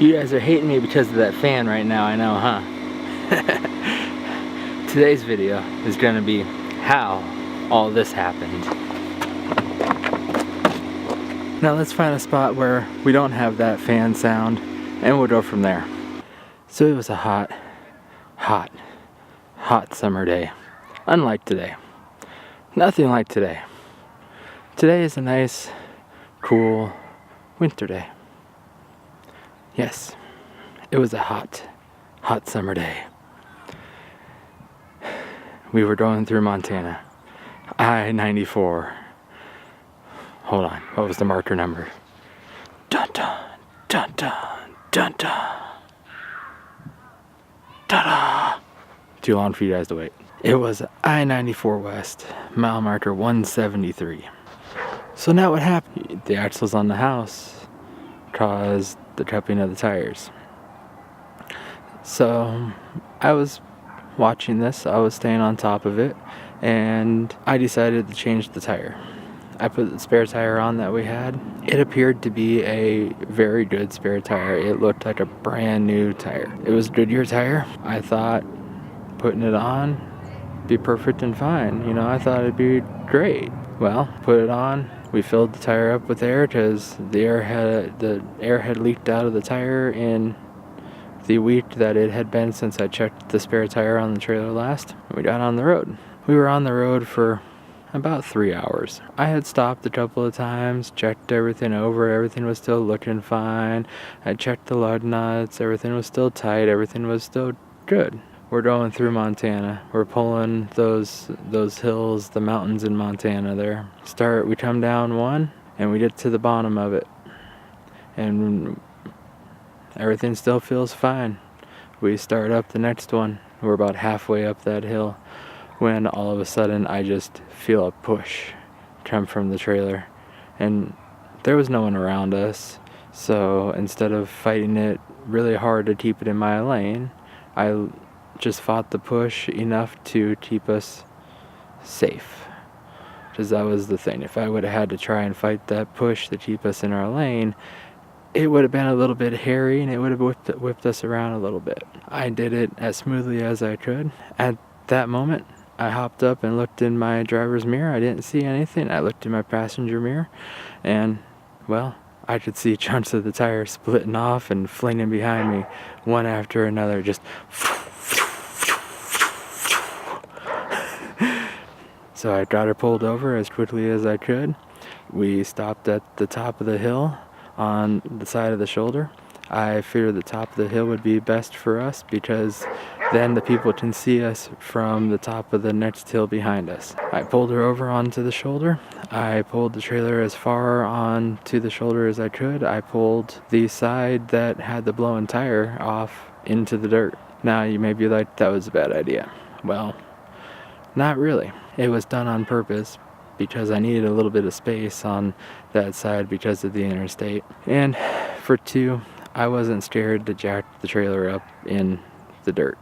You guys are hating me because of that fan right now, I know, huh? Today's video is gonna be how all this happened. Now let's find a spot where we don't have that fan sound and we'll go from there. So it was a hot summer day. Unlike today. Nothing like today. Today is a nice, cool winter day. Yes, it was a hot summer day. We were going through Montana. I-94. Hold on, what was the marker number? Dun dun, dun dun, dun dun. Ta-da! Too long for you guys to wait. It was I-94 West, mile marker 173. So now what happened? The axles on the house caused the cupping of the tires. So I was watching this, I was staying on top of it, and I decided to change the tire. I put the spare tire on that we had. It appeared to be a very good spare tire. It looked like a brand new tire. It was a Goodyear tire. I thought putting it on be perfect and fine. You know, I thought it'd be great. Well, put it on. We filled the tire up with air because the air had leaked out of the tire in the week that it had been since I checked the spare tire on the trailer last. We got on the road. We were on the road for about 3 hours. I had stopped a couple of times, checked everything over, everything was still looking fine. I checked the lug nuts, everything was still tight, everything was still good. We're going through Montana. We're pulling those hills, the mountains in Montana there. We come down one and we get to the bottom of it. And everything still feels fine. We start up the next one. We're about halfway up that hill when all of a sudden I just feel a push come from the trailer. And there was no one around us. So instead of fighting it really hard to keep it in my lane, I just fought the push enough to keep us safe. Because that was the thing. If I would have had to try and fight that push to keep us in our lane, it would have been a little bit hairy and it would have whipped us around a little bit. I did it as smoothly as I could. At that moment, I hopped up and looked in my driver's mirror. I didn't see anything. I looked in my passenger mirror and, well, I could see chunks of the tire splitting off and flinging behind me one after another, just so I got her pulled over as quickly as I could. We stopped at the top of the hill on the side of the shoulder. I figured the top of the hill would be best for us because then the people can see us from the top of the next hill behind us. I pulled her over onto the shoulder. I pulled the trailer as far onto the shoulder as I could. I pulled the side that had the blown tire off into the dirt. Now you may be like, that was a bad idea. Well, not really. It was done on purpose because I needed a little bit of space on that side because of the interstate. And for two, I wasn't scared to jack the trailer up in the dirt.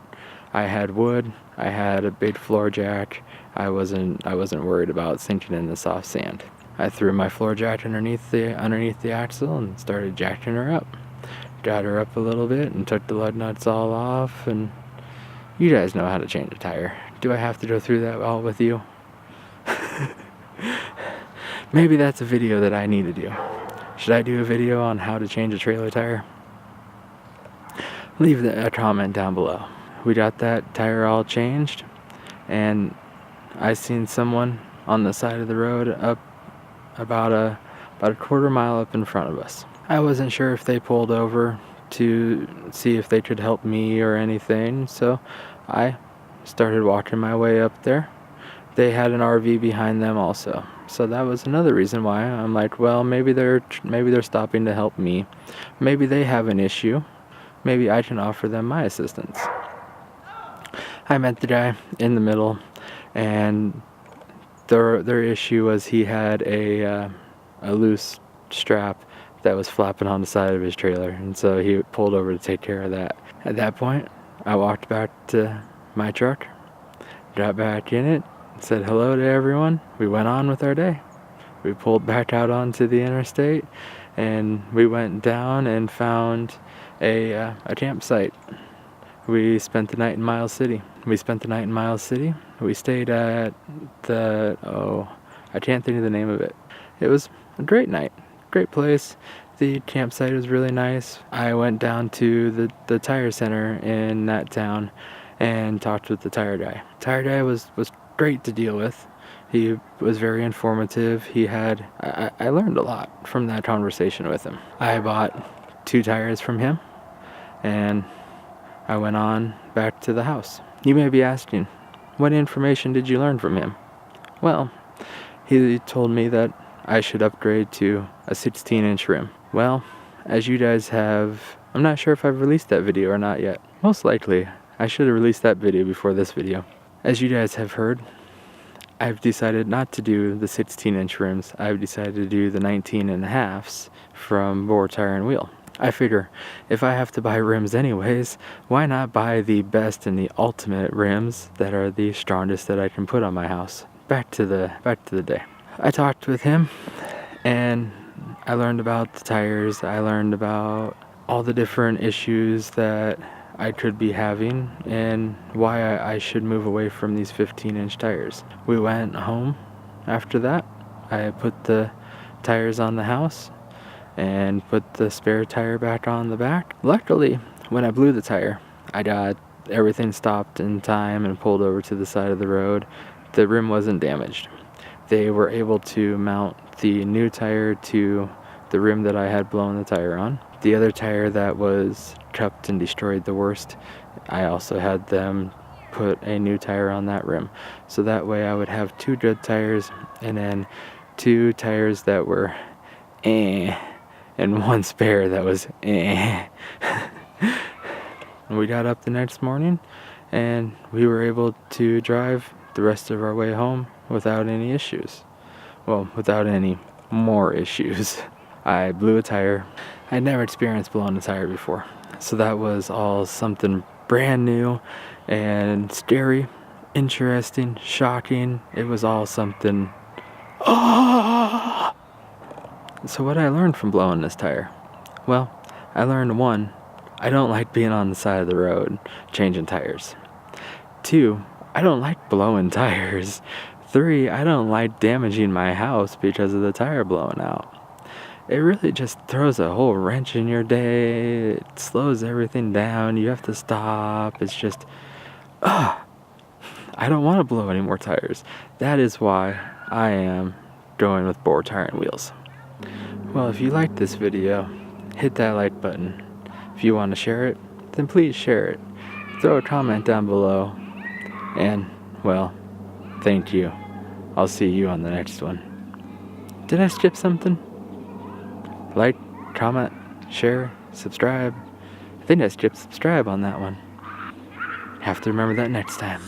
I had wood, I had a big floor jack. I wasn't worried about sinking in the soft sand. I threw my floor jack underneath the axle and started jacking her up. Got her up a little bit and took the lug nuts all off, and you guys know how to change a tire. Do I have to go through that all with you? Maybe that's a video that I need to do. Should I do a video on how to change a trailer tire? Leave a comment down below. We got that tire all changed, and I seen someone on the side of the road up about a quarter mile up in front of us. I wasn't sure if they pulled over to see if they could help me or anything, so I started walking my way up there. They had an RV behind them also. So that was another reason why I'm like, well, maybe they're stopping to help me. Maybe they have an issue. Maybe I can offer them my assistance. I met the guy in the middle, and their issue was he had a loose strap that was flapping on the side of his trailer, and so he pulled over to take care of that. At that point, I walked back to my truck, got back in it, said hello to everyone. We went on with our day. We pulled back out onto the interstate, and we went down and found a campsite. We spent the night in Miles City. We stayed at I can't think of the name of it. It was a great night, great place. The campsite was really nice. I went down to the tire center in that town and talked with the tire guy. Tire guy was great to deal with. He was very informative. I learned a lot from that conversation with him. I bought 2 tires from him, and I went on back to the house. You may be asking, what information did you learn from him? Well, he told me that I should upgrade to a 16-inch rim. Well, as you guys have, I'm not sure if I've released that video or not yet. Most likely, I should have released that video before this video. As you guys have heard, I've decided not to do the 16-inch rims. I've decided to do the 19.5s from Bore Tire and Wheel. I figure, if I have to buy rims anyways, why not buy the best and the ultimate rims that are the strongest that I can put on my house? Back to the day. I talked with him, and I learned about the tires. I learned about all the different issues that I could be having and why I should move away from these 15-inch tires. We went home after that. I put the tires on the house and put the spare tire back on the back. Luckily, when I blew the tire, I got everything stopped in time and pulled over to the side of the road. The rim wasn't damaged. They were able to mount the new tire to the rim that I had blown the tire on. The other tire that was cupped and destroyed the worst, I also had them put a new tire on that rim. So that way I would have 2 good tires and then 2 tires that were and 1 spare that was And we got up the next morning and we were able to drive the rest of our way home without any issues. Well, without any more issues. I blew a tire. I'd never experienced blowing a tire before. So that was all something brand new and scary, interesting, shocking. It was all something. So what I learned from blowing this tire? Well, I learned 1, I don't like being on the side of the road changing tires. 2, I don't like blowing tires. 3, I don't like damaging my house because of the tire blowing out. It really just throws a whole wrench in your day. It slows everything down. You have to stop. It's just, I don't want to blow any more tires. That is why I am going with Bore Tire and Wheels. Well, if you liked this video, hit that like button. If you want to share it, then please share it. Throw a comment down below. And, well, thank you. I'll see you on the next one. Did I skip something? Like, comment, share, subscribe. I think I skipped subscribe on that one. Have to remember that next time.